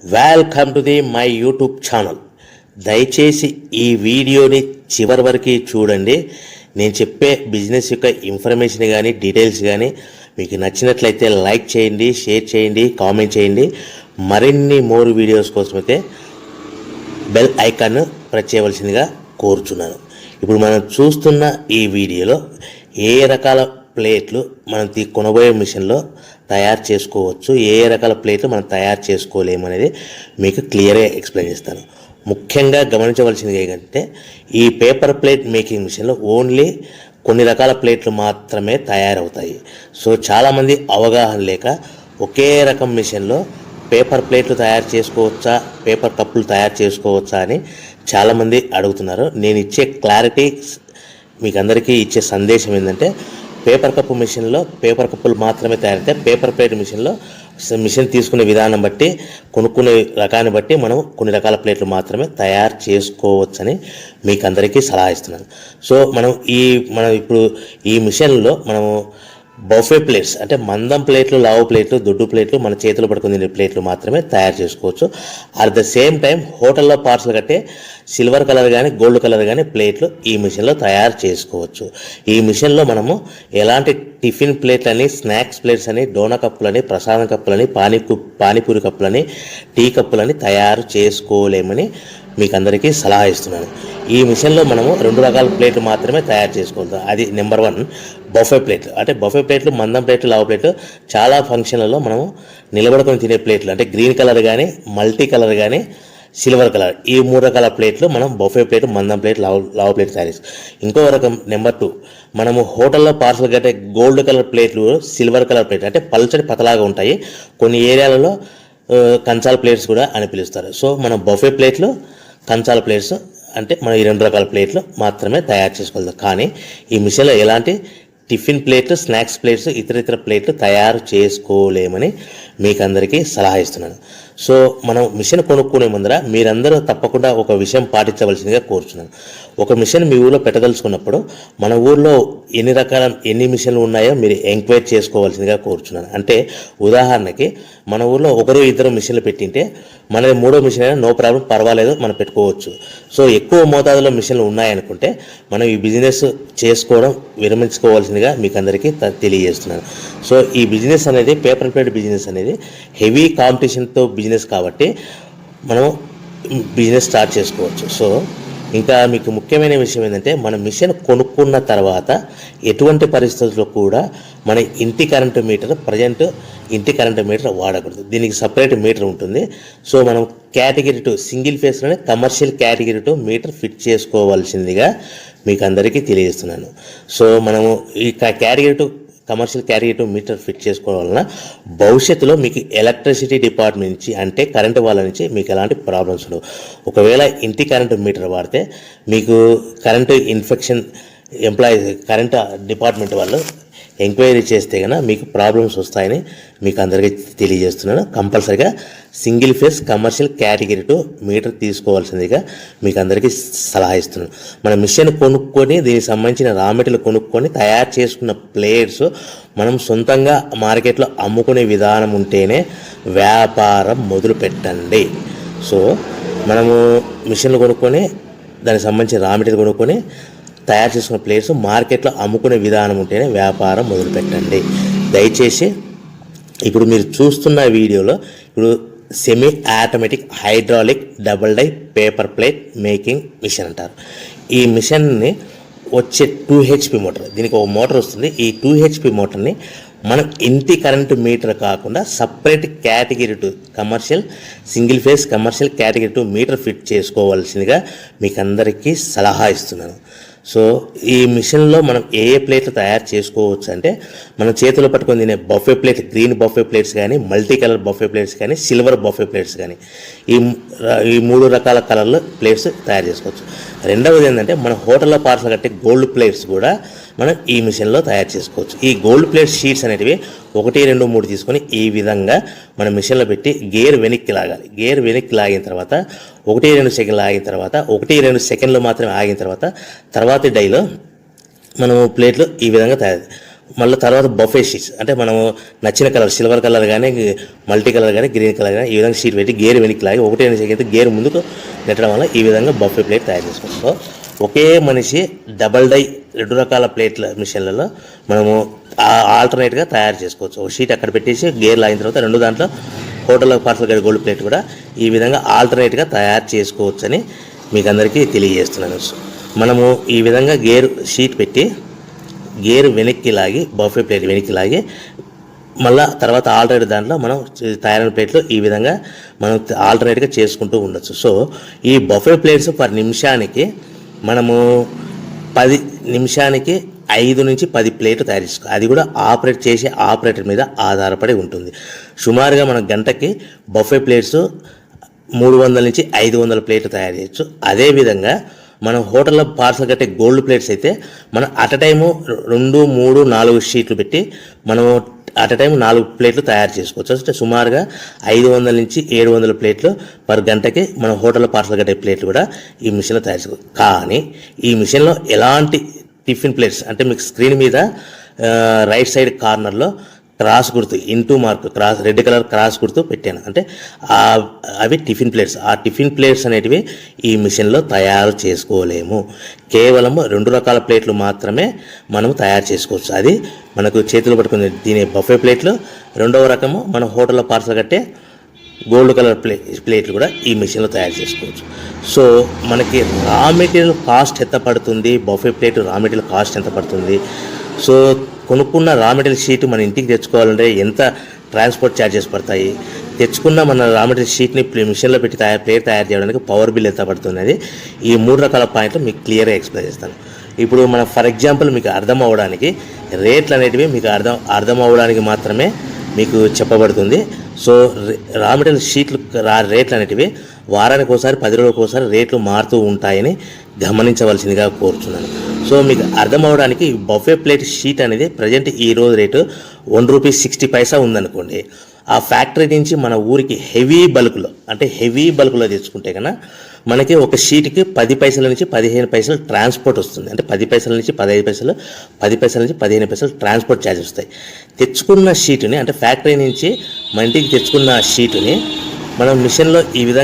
Welcome to my YouTube channel. దయచేసి ఈ వీడియోని చివరి వరకు చూడండి. నేను చెప్పే బిజినెస్ యొక్క ఇన్ఫర్మేషన్ కానీ డీటెయిల్స్ కానీ మీకు నచ్చినట్లయితే లైక్ చేయండి, షేర్ చేయండి, కామెంట్ చేయండి. మరిన్ని మోర్ వీడియోస్ కోసం అయితే బెల్ ఐకాన్ను ప్రెస్ చేయవలసిందిగా కోరుచున్నాను. ఇప్పుడు మనం చూస్తున్న ఈ వీడియోలో ఏ రకాల ప్లేట్లు మనం కొనబోయే మిషన్లో తయారు చేసుకోవచ్చు, ఏ రకాల ప్లేట్లు మనం తయారు చేసుకోలేమనేది మీకు క్లియర్గా ఎక్స్ప్లెయిన్ చేస్తాను. ముఖ్యంగా గమనించవలసింది ఏంటంటే ఈ పేపర్ ప్లేట్ మేకింగ్ మిషన్లో ఓన్లీ కొన్ని రకాల ప్లేట్లు మాత్రమే తయారవుతాయి. సో చాలామంది అవగాహన లేక ఒకే రకం మిషన్లో పేపర్ ప్లేట్లు తయారు చేసుకోవచ్చా, పేపర్ కప్పులు తయారు చేసుకోవచ్చా అని చాలామంది అడుగుతున్నారు. నేను ఇచ్చే క్లారిటీ మీకు అందరికీ ఇచ్చే సందేశం ఏంటంటే పేపర్ కప్పు మిషన్లో పేపర్ కప్పులు మాత్రమే తయారవుతాయి. పేపర్ ప్లేట్ మిషన్లో మిషన్ తీసుకునే విధానం బట్టి, కొనుక్కునే రకాన్ని బట్టి మనం కొన్ని రకాల ప్లేట్లు మాత్రమే తయారు చేసుకోవచ్చని మీకు అందరికీ సలహా ఇస్తున్నాను. సో మనం ఇప్పుడు ఈ మిషన్లో మనము బఫే ప్లేట్స్ అంటే మందం ప్లేట్లు, లావు ప్లేట్లు, దొడ్డు ప్లేట్లు, మన చేతులు పట్టుకుని తినే ప్లేట్లు మాత్రమే తయారు చేసుకోవచ్చు. అట్ ద సేమ్ టైం హోటల్లో పార్సల్ కట్టే సిల్వర్ కలర్ కానీ గోల్డ్ కలర్ కానీ ప్లేట్లు ఈ మిషన్లో తయారు చేసుకోవచ్చు. ఈ మిషన్లో మనము ఎలాంటి టిఫిన్ ప్లేట్లని, స్నాక్స్ ప్లేట్స్ అని, డోనా కప్పులని, ప్రసాదం కప్పులని, పానీపూరి కప్పులని, టీ కప్పులని తయారు చేసుకోలేమని మీకు అందరికీ సలహా ఇస్తున్నాను. ఈ మిషన్లో మనము 2 రకాల ప్లేట్లు మాత్రమే తయారు చేసుకుంటాం. అది నెంబర్ 1 బఫే ప్లేట్లు. అంటే బఫే ప్లేట్లు మందం ప్లేట్లు, లావు ప్లేట్లు చాలా ఫంక్షన్లలో మనము నిలబడుకొని తినే ప్లేట్లు అంటే గ్రీన్ కలర్ కానీ, మల్టీ కలర్ కానీ, సిల్వర్ కలర్, ఈ 3 రకాల ప్లేట్లు మనం బఫే ప్లేట్, మందం ప్లేట్, లావు ప్లేట్ తయారు చేస్తాం. ఇంకో రకం నెంబర్ 2 మనము హోటల్లో పార్సల్ కట్టే గోల్డ్ కలర్ ప్లేట్లు, సిల్వర్ కలర్ ప్లేట్ అంటే పల్చడి పతలాగా ఉంటాయి. కొన్ని ఏరియాలలో కంచాల ప్లేట్స్ కూడా అని పిలుస్తారు. సో మనం బఫే ప్లేట్లు, కంచాల ప్లేట్స్ అంటే మనం ఈ 2 రకాల ప్లేట్లు మాత్రమే తయారు చేసుకోగలుగుతాం. కానీ ఈ మిషన్లో ఎలాంటి టిఫిన్ ప్లేట్లు, స్నాక్స్ ప్లేట్స్, ఇతర ప్లేట్లు తయారు చేసుకోలేమని మీకు అందరికీ సలహా ఇస్తున్నాను. సో మనం మిషన్ కొనుక్కునే ముందర మీరందరూ తప్పకుండా ఒక విషయం పాటించవలసిందిగా కోరుచున్నాను. ఒక మిషన్ మీ ఊళ్ళో పెట్టదలుచుకున్నప్పుడు మన ఊళ్ళో ఎన్ని మిషన్లు ఉన్నాయో మీరు ఎంక్వైరీ చేసుకోవాల్సిందిగా కోరుచున్నాను. అంటే ఉదాహరణకి మన ఊళ్ళో 1-2 మిషన్లు పెట్టింటే మనది 3వ మిషన్ అయినా నో ప్రాబ్లం, పర్వాలేదు, మనం పెట్టుకోవచ్చు. సో ఎక్కువ మోతాదులో మిషన్లు ఉన్నాయనుకుంటే మనం ఈ బిజినెస్ చేసుకోవడం విరమించుకోవాల్సిందిగా మీకు అందరికీ తెలియజేస్తున్నాను. సో ఈ బిజినెస్ అనేది పేపర్ ప్లేట్ బిజినెస్ అనేది హెవీ కాంపిటీషన్తో బిజినెస్ కాబట్టి మనం బిజినెస్ స్టార్ట్ చేసుకోవచ్చు. సో ఇంకా మీకు ముఖ్యమైన విషయం ఏంటంటే మన మిషన్ కొనుక్కున్న తర్వాత ఎటువంటి పరిస్థితుల్లో కూడా మన ఇంటి కరెంటు మీటర్, ఇంటి కరెంటు మీటర్ వాడకూడదు. దీనికి సపరేట్ మీటర్ ఉంటుంది. సో మనం కేటగిరీ 2 సింగిల్ ఫేస్లోనే కమర్షియల్ కేటగిరీ 2 మీటర్ ఫిట్ చేసుకోవాల్సిందిగా మీకు అందరికీ తెలియజేస్తున్నాను. సో మనము ఈ category 2 commercial category 2 meter fit చేసుకోవడం వలన భవిష్యత్తులో మీకు ఎలక్ట్రిసిటీ డిపార్ట్మెంట్ నుంచి అంటే కరెంటు వాళ్ళ నుంచి మీకు ఎలాంటి ప్రాబ్లమ్స్ ఉండవు. ఒకవేళ ఇంటి కరెంటు మీటర్ వాడితే మీకు కరెంటు ఇన్ఫెక్షన్ కరెంటు డిపార్ట్మెంట్ వాళ్ళు ఎంక్వైరీ చేస్తే కనుక మీకు ప్రాబ్లమ్స్ వస్తాయని మీకు అందరికీ తెలియజేస్తున్నాను. కంపల్సరీగా single phase commercial category 2 meter తీసుకోవాల్సిందిగా మీకు అందరికీ సలహా ఇస్తున్నాను. మన మిషన్ కొనుక్కొని దీనికి సంబంధించిన రా మెటీరియల్ కొనుక్కొని తయారు చేసుకున్న ప్లేట్స్ మనం సొంతంగా మార్కెట్లో అమ్ముకునే విధానం ఉంటేనే వ్యాపారం మొదలు పెట్టండి. సో మనము మిషన్లు కొనుక్కొని దానికి సంబంధించిన రా మెటీరియల్ కొనుక్కొని తయారు చేసుకున్న ప్లేట్స్ మార్కెట్లో అమ్ముకునే విధానం ఉంటేనే వ్యాపారం మొదలుపెట్టండి. దయచేసి ఇప్పుడు మీరు చూస్తున్న వీడియోలో ఇప్పుడు semi automatic hydraulic double die paper plate making machine అంటారు. ఈ మిషన్ని వచ్చే 2 HP మోటార్, దీనికి ఒక మోటార్ వస్తుంది. ఈ 2 HP మోటార్ని మనం ఇంటి కరెంటు మీటర్ కాకుండా separate category 2 commercial single phase commercial category 2 meter fit చేసుకోవాల్సిందిగా మీకు అందరికీ సలహా ఇస్తున్నాను. సో ఈ మిషన్లో మనం ఏ ప్లేట్లు తయారు చేసుకోవచ్చు అంటే మనం చేతిలో పట్టుకొని తినే buffet plate, green buffet plates కానీ, మల్టీ కలర్ బఫే ప్లేట్స్ కానీ, సిల్వర్ బఫే ప్లేట్స్ కానీ, ఈ 3 రకాల కలర్లో ప్లేట్స్ తయారు చేసుకోవచ్చు. రెండవది ఏంటంటే మన హోటల్లో పార్సల్ కట్టే గోల్డ్ ప్లేట్స్ కూడా మనం ఈ మిషన్లో తయారు చేసుకోవచ్చు. ఈ గోల్డ్ ప్లేట్ షీట్స్ అనేటివి 1, 2, 3 తీసుకొని ఈ విధంగా మన మిషన్లో పెట్టి గేర్ వెనక్కి లాగాలి. గేర్ వెనక్కి లాగిన తర్వాత 1, 2 సెకండ్లు ఆగిన తర్వాత 1, 2 సెకండ్లు మాత్రమే ఆగిన తర్వాత తర్వాతి డైలో మనము ప్లేట్లు ఈ విధంగా తయారు మళ్ళీ తర్వాత బఫే షీట్స్ అంటే మనము నచ్చిన కలర్ సిల్వర్ కలర్ కానీ మల్టీ కలర్ కానీ గ్రీన్ కలర్ కానీ ఈ విధంగా షీట్ పెట్టి గేర్ వెనక్కి లాగి ఒకటే అయితే గేర్ ముందుకు నెట్టడం వల్ల ఈ విధంగా బఫే ప్లేట్ తయారు చేసుకోవచ్చు. సో ఒకే మనిషి డబల్ డై 2 రకాల ప్లేట్ల మిషన్లలో మనము ఆల్టర్నేట్గా తయారు చేసుకోవచ్చు. ఒక షీట్ అక్కడ పెట్టేసి గేర్ లాగిన తర్వాత 2 దాంట్లో హోటల్ పార్సల్ గడి గోల్డ్ ప్లేట్ కూడా ఈ విధంగా ఆల్టర్నేట్గా తయారు చేసుకోవచ్చని మీకు అందరికీ తెలియజేస్తున్నాను. మనము ఈ విధంగా గేర్ షీట్ పెట్టి గేర్ వెనక్కి లాగి బఫే ప్లేట్ వెనక్కి లాగి మళ్ళీ తర్వాత ఆల్టర్నేట్ దాంట్లో మనం తయారైన ప్లేట్లు ఈ విధంగా మనం ఆల్టర్నేట్గా చేసుకుంటూ ఉండొచ్చు. సో ఈ బఫే ప్లేట్స్ పర్ నిమిషానికి మనము 10 నిమిషానికి 5 నుంచి 10 ప్లేట్లు తయారు చేసుకోవాలి. అది కూడా ఆపరేట్ చేసే ఆపరేటర్ మీద ఆధారపడి ఉంటుంది. సుమారుగా మన గంటకి బఫే ప్లేట్స్ 300 నుంచి 500 ప్లేట్లు తయారు చేయొచ్చు. అదేవిధంగా మనం హోటల్లో పార్సల్ కట్టే గోల్డ్ ప్లేట్స్ అయితే మనం అట్ అ టైము 2, 3, 4 షీట్లు పెట్టి మనము అట్ అ టైం 4 ప్లేట్లు తయారు చేసుకోవచ్చు. అంటే సుమారుగా 500 నుంచి 700 ప్లేట్లు పర్ గంటకి మన హోటల్లో పార్సల్ కట్టే ప్లేట్లు కూడా ఈ మిషన్లో తయారు చేసుకోవచ్చు. కానీ ఈ మిషన్లో ఎలాంటి టిఫిన్ ప్లేట్స్ అంటే మీకు స్క్రీన్ మీద రైట్ సైడ్ కార్నర్లో క్రాస్ గుర్తు into mark cross red colour cross గుర్తు పెట్టాను. అంటే అవి టిఫిన్ ప్లేట్స్. ఆ టిఫిన్ ప్లేట్స్ అనేటివి ఈ మిషన్లో తయారు చేసుకోలేము. కేవలం 2 రకాల ప్లేట్లు మాత్రమే మనం తయారు చేసుకోవచ్చు. అది మనకు చేతులు పట్టుకుని తినే బఫే ప్లేట్లు, 2వ రకము మన హోటల్లో పార్సల్ కట్టే గోల్డ్ కలర్ ప్లేట్లు కూడా ఈ మిషన్లో తయారు చేసుకోవచ్చు. సో మనకి రా మెటీరియల్ కాస్ట్ ఎంత పడుతుంది, buffet plate raw material cost ఎంత పడుతుంది, సో కొనుక్కున్న రా మెటీరియల్ షీట్ మన ఇంటికి తెచ్చుకోవాలంటే ఎంత ట్రాన్స్పోర్ట్ ఛార్జెస్ పడతాయి, తెచ్చుకున్న మన రా మెటీరియల్ షీట్ని మిషన్లో పెట్టి ప్లేట్ తయారు చేయడానికి పవర్ బిల్ ఎంత పడుతున్నది, ఈ 3 రకాల పాయింట్లు మీకు క్లియర్గా ఎక్స్ప్లెయిన్ చేస్తాను. ఇప్పుడు మనం ఫర్ ఎగ్జాంపుల్ మీకు అర్థం అవ్వడానికి రేట్లు అనేటివి మీకు అర్థం అవ్వడానికి మాత్రమే మీకు చెప్పబడుతుంది. సో రా మెటీరియల్ షీట్లు రేట్లు అనేటివి వారానికి ఒకసారి 10 రోజులకు ఒకసారి రేట్లు మారుతూ ఉంటాయని గమనించవలసిందిగా కోరుతున్నాను. సో మీకు అర్థం అవ్వడానికి బఫే ప్లేట్ షీట్ అనేది ప్రజెంట్ ఈ రోజు రేటు ₹1.60 ఉందనుకోండి. ఆ ఫ్యాక్టరీ నుంచి మన ఊరికి హెవీ బల్క్లో తెచ్చుకుంటే కన్నా మనకి ఒక షీట్కి 10 పైసల నుంచి 15 పైసలు ట్రాన్స్పోర్ట్ వస్తుంది. అంటే 10 పైసల నుంచి 15 పైసలు, 10 పైసల నుంచి 15 పైసలు ట్రాన్స్పోర్ట్ ఛార్జెస్ వస్తాయి. తెచ్చుకున్న షీటుని అంటే ఫ్యాక్టరీ నుంచి మన ఇంటికి తెచ్చుకున్న షీటుని మనం మిషన్లో ఈ విధంగా